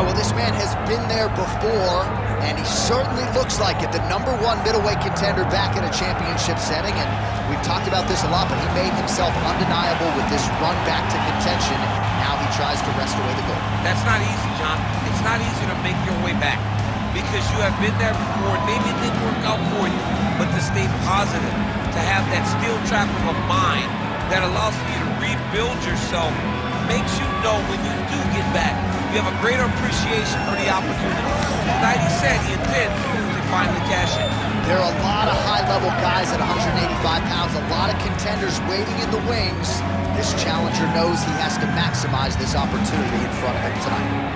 well, this man has been there before, and he certainly looks like it. The #1 middleweight contender back in a championship setting, and we've talked about this a lot, but he made himself undeniable with this run back to contention. Now he tries to wrest away the gold. That's not easy, John. It's not easy to make your way back because you have been there before. Maybe it didn't work out for you, but to stay positive, to have that steel trap of a mind that allows you to rebuild yourself, makes you know when you do get back, you have a greater appreciation for the opportunity. Tonight he said he intends to finally cash in. There are a lot of high-level guys at 185 pounds, a lot of contenders waiting in the wings. This challenger knows he has to maximize this opportunity in front of him tonight.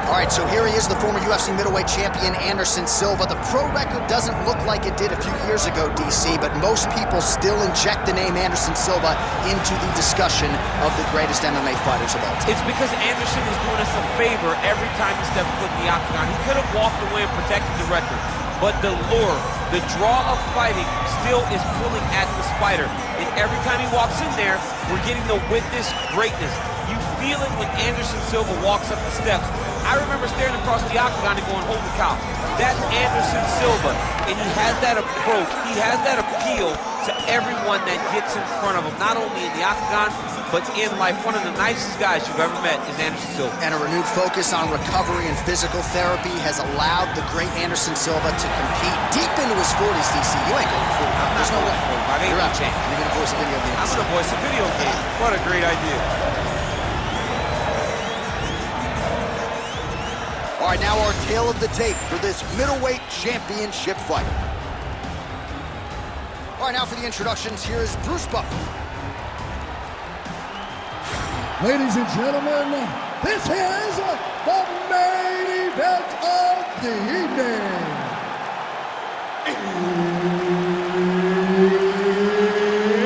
All right, so here he is, the former UFC middleweight champion, Anderson Silva. The pro record doesn't look like it did a few years ago, DC, but most people still inject the name Anderson Silva into the discussion of the greatest MMA fighters of all time. It's because Anderson is doing us a favor every time he steps foot in the octagon. He could have walked away and protected the record, but the lure, the draw of fighting still is pulling at the spider. And every time he walks in there, we're getting to witness greatness. You feel it when Anderson Silva walks up the steps. I remember staring across the octagon and going, holy cow, that's Anderson Silva. And he has that approach, he has that appeal to everyone that gets in front of him, not only in the octagon, but in life. One of the nicest guys you've ever met is Anderson Silva. And a renewed focus on recovery and physical therapy has allowed the great Anderson Silva to compete deep into his 40s, DC. You ain't going 40. There's no way. You're out. You're going to voice a video game. I'm going to voice a video game. What a great idea. All right, now our tale of the tape for this middleweight championship fight. All right, now for the introductions, here is Bruce Buffer. Ladies and gentlemen, this is the main event of the evening.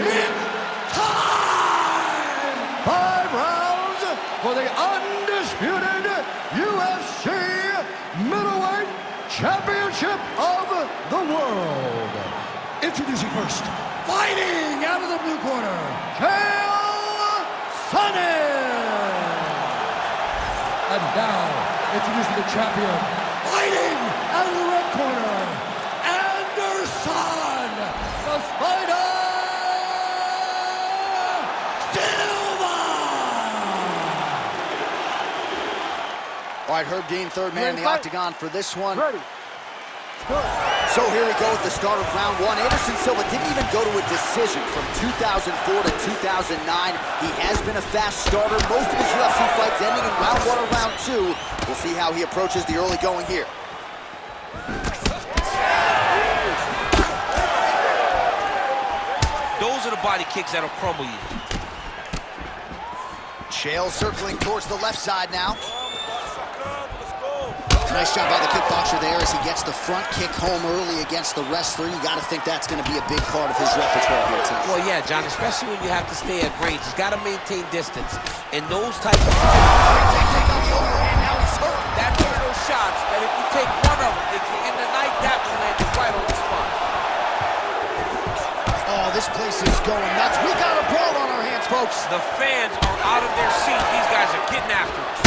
It's time! 5 rounds for the undisputed UFC Middleweight Championship of the world. Introducing first, fighting out of the blue corner, Chael, Sonnen. And now, introducing the champion, fighting out of the red corner, Anderson, the Spider, Silva. All right, Herb Dean, third man in the octagon for this one. Ready. So here we go with the start of round 1. Anderson Silva didn't even go to a decision from 2004 to 2009. He has been a fast starter. Most of his UFC fights ending in round 1 or round 2. We'll see how he approaches the early going here. Those are the body kicks that'll crumble you. Chael circling towards the left side now. Nice job by the kickboxer there as he gets the front kick home early against the wrestler. You got to think that's going to be a big part of his repertoire here tonight. Well, yeah, John, especially when you have to stay at range. He's got to maintain distance. And those types of... That's one of those shots that if you take one of them, in the night, that one landed right on the spot. Oh, this place is going nuts. We got a brawl on our hands, folks. The fans are out of their seat. These guys are getting after it.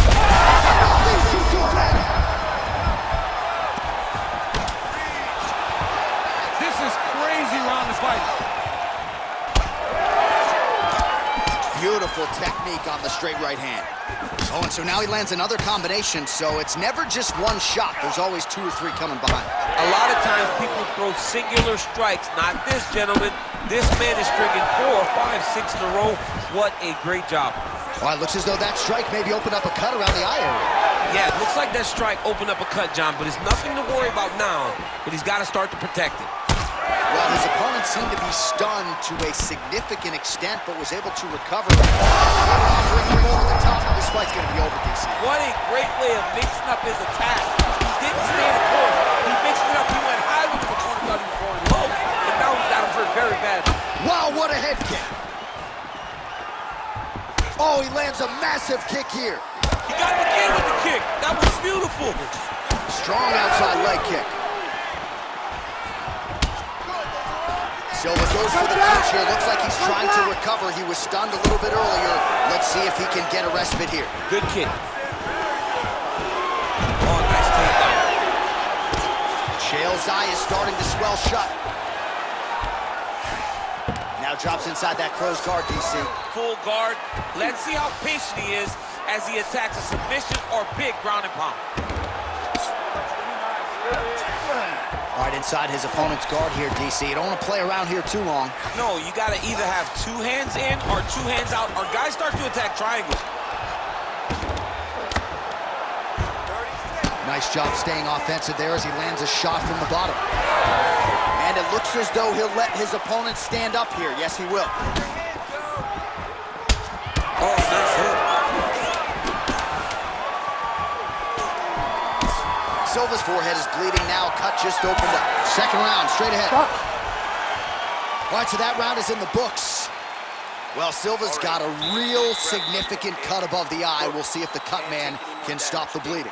Beautiful technique on the straight right hand. Oh, and so now he lands another combination, so it's never just one shot. There's always 2 or 3 coming behind. A lot of times people throw singular strikes. Not this gentleman. This man is stringing 4, 5, 6 in a row. What a great job. Well, it looks as though that strike maybe opened up a cut around the eye area. Yeah, it looks like that strike opened up a cut, John, but it's nothing to worry about now, but he's got to start to protect it. Well, his opponent seemed to be stunned to a significant extent, but was able to recover. Over the top. This fight's going to be over, DC. What a great way of mixing up his attack. He didn't stay the course. He mixed it up. He went high with the corner, thought he was lands a massive kick here. He got him again with the kick. That was beautiful. Strong outside leg kick. Silva goes for the punch here. Looks like he's trying to recover. He was stunned a little bit earlier. Let's see if he can get a respite here. Good kick. Oh, nice takedown. Chael's eye is starting to swell shut. Now drops inside that closed guard, DC. Full guard. Let's see how patient he is as he attacks a submission or big ground and pound. All right, inside his opponent's guard here, DC. You don't want to play around here too long. No, you got to either have 2 hands in or 2 hands out, or guys start to attack triangles. Nice job staying offensive there as he lands a shot from the bottom. And it looks as though he'll let his opponent stand up here. Yes, he will. Oh, nice hit. Silva's forehead is bleeding now. Cut just opened up. Second round, straight ahead. All right, so that round is in the books. Well, Silva's got a real significant cut above the eye. We'll see if the cut man can stop the bleeding.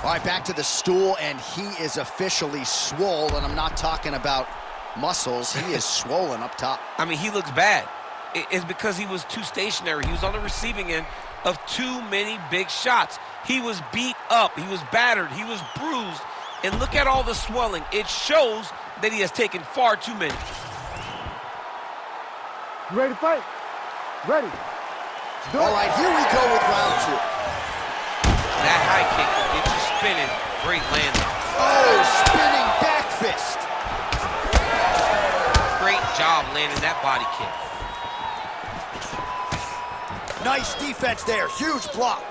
All right, back to the stool, and he is officially swollen. I'm not talking about muscles. He is swollen up top. I mean, he looks bad. It's because he was too stationary. He was on the receiving end of too many big shots. He was beat up. He was battered. He was bruised. And look at all the swelling. It shows that he has taken far too many. You ready to fight? Ready. All right, here we go with round 2. That high kick will get you spinning. Great landing. Oh, spinning back fist. Great job landing that body kick. Nice defense there. Huge block.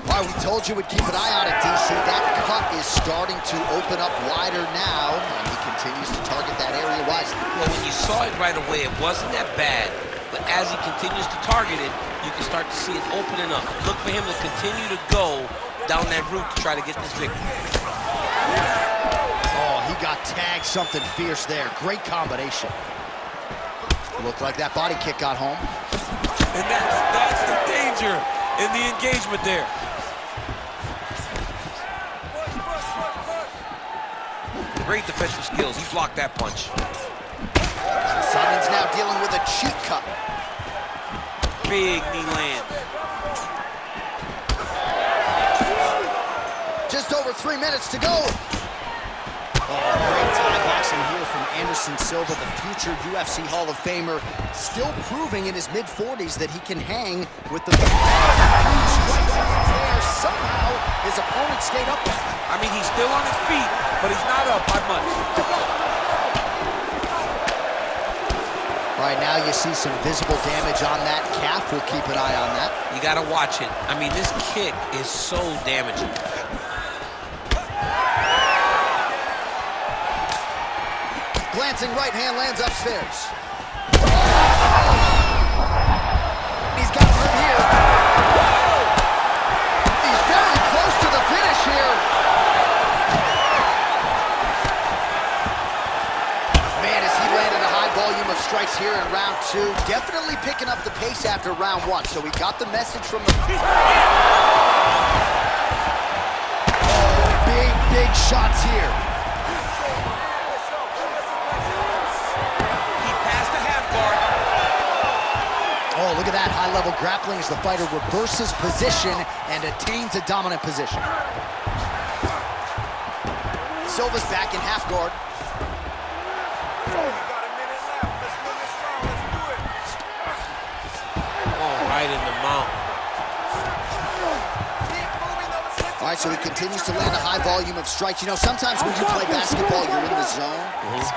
All right, we told you we'd keep an eye on it, DC. That cut is starting to open up wider now, and he continues to target that area wisely. Well, when you saw it right away, it wasn't that bad. But as he continues to target it, you can start to see it opening up. Look for him to continue to go down that route to try to get this victory. Oh, he got tagged something fierce there. Great combination. Looked like that body kick got home. And that's the danger in the engagement there. Great defensive skills. He blocked that punch. Sonnen's now dealing with a cheek cut. Big knee land. Just over 3 minutes to go. Oh, great Thai boxing here from Anderson Silva, the future UFC Hall of Famer, still proving in his mid-40s that he can hang with the huge strikes there. Somehow, his opponent stayed up there. I mean, he's still on his feet, but he's not up by much. Right now, you see some visible damage on that calf. We'll keep an eye on that. You got to watch it. I mean, this kick is so damaging. Glancing right hand lands upstairs. He's got him here. He's very close to the finish here. Man, as he landed a high volume of strikes here in round 2, definitely picking up the pace after round 1. So we got the message from the... Oh, big shots here. Oh, look at that high-level grappling as the fighter reverses position and attains a dominant position. Silva's back in half guard. Oh, right in the mouth. All right, so he continues to land a high volume of strikes. You know, sometimes when you play basketball, you're in the zone.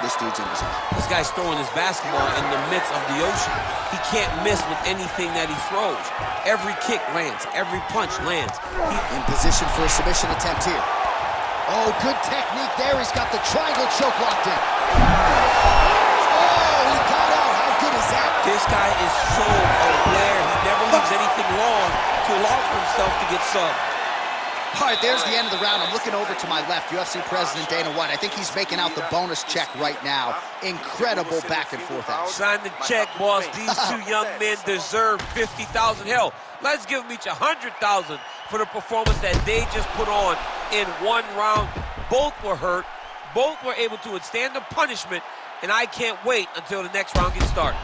This dude's in the zone. This guy's throwing his basketball in the midst of the ocean. He can't miss with anything that he throws. Every kick lands. Every punch lands. In position for a submission attempt here. Oh, good technique there. He's got the triangle choke locked in. Oh, he got out. How good is that? This guy is so aware. He never leaves anything long to allow for himself to get subbed. All right, there's the end of the round. I'm looking over to my left, UFC President Dana White. I think he's making out the bonus check right now. Incredible back and forth action. Sign the check, boss. These two young men deserve $50,000. Hell, let's give them each $100,000 for the performance that they just put on in one round. Both were hurt. Both were able to withstand the punishment, and I can't wait until the next round gets started.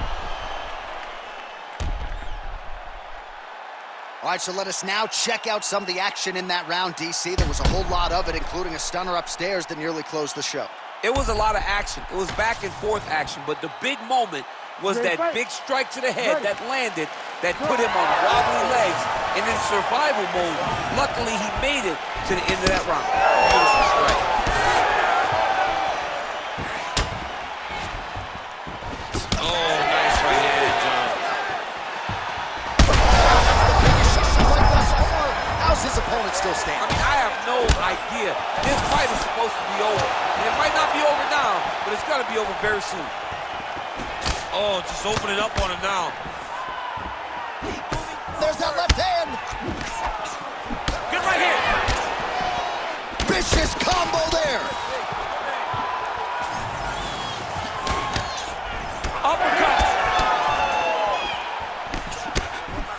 All right, so let us now check out some of the action in that round, DC. There was a whole lot of it, including a stunner upstairs that nearly closed the show. It was a lot of action. It was back and forth action, but the big moment was that big strike to the head that landed, that put him on wobbly legs and in survival mode. Luckily, he made it to the end of that round. Beautiful strike. Oh, nice right hand, John. How's his opponent still standing? I mean, I have no idea. This fight is supposed to be over. And it might not be over now, but it's going to be over very soon. Oh, just opening up on him now. There's that left hand. Good right hand. Vicious combo there. Uppercut.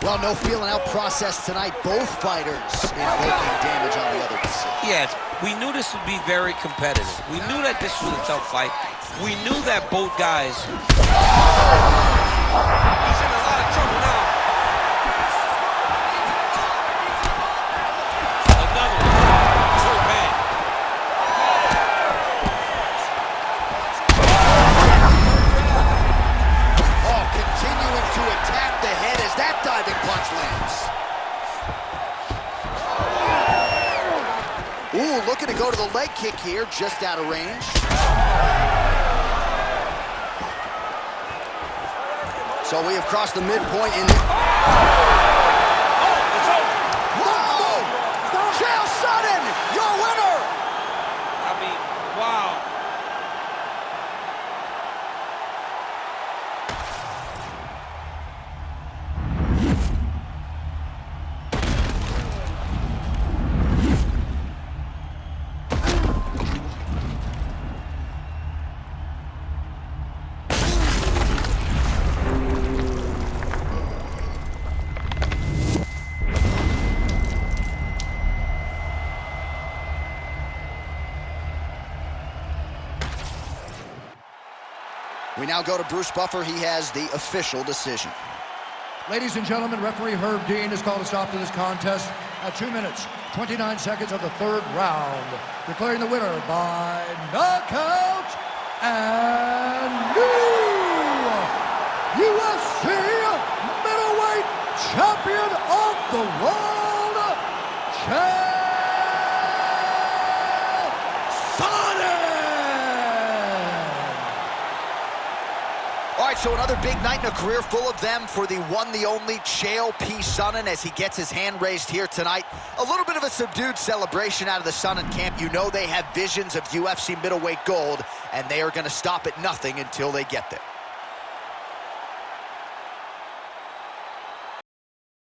Well, no feeling out process tonight. Both fighters invoking damage on the other side. Yes, we knew this would be very competitive. We knew that this was a tough fight. We knew that both guys... He's in a lot of trouble now. Another one. So bad. Oh, continuing to attack the head as that diving punch lands. Ooh, looking to go to the leg kick here, just out of range. So we have crossed the midpoint in... Whoa! Chael Sonnen, your winner! I mean, wow. We now go to Bruce Buffer. He has the official decision. Ladies and gentlemen, referee Herb Dean has called a stop to this contest at 2 minutes, 29 seconds of the third round, declaring the winner by knockout and new UFC Middleweight Champion of the World, Chael Sonnen! All right, so another big night in a career full of them for the one, the only Chael P. Sonnen as he gets his hand raised here tonight. A little bit of a subdued celebration out of the Sonnen camp. You know they have visions of UFC middleweight gold, and they are going to stop at nothing until they get there.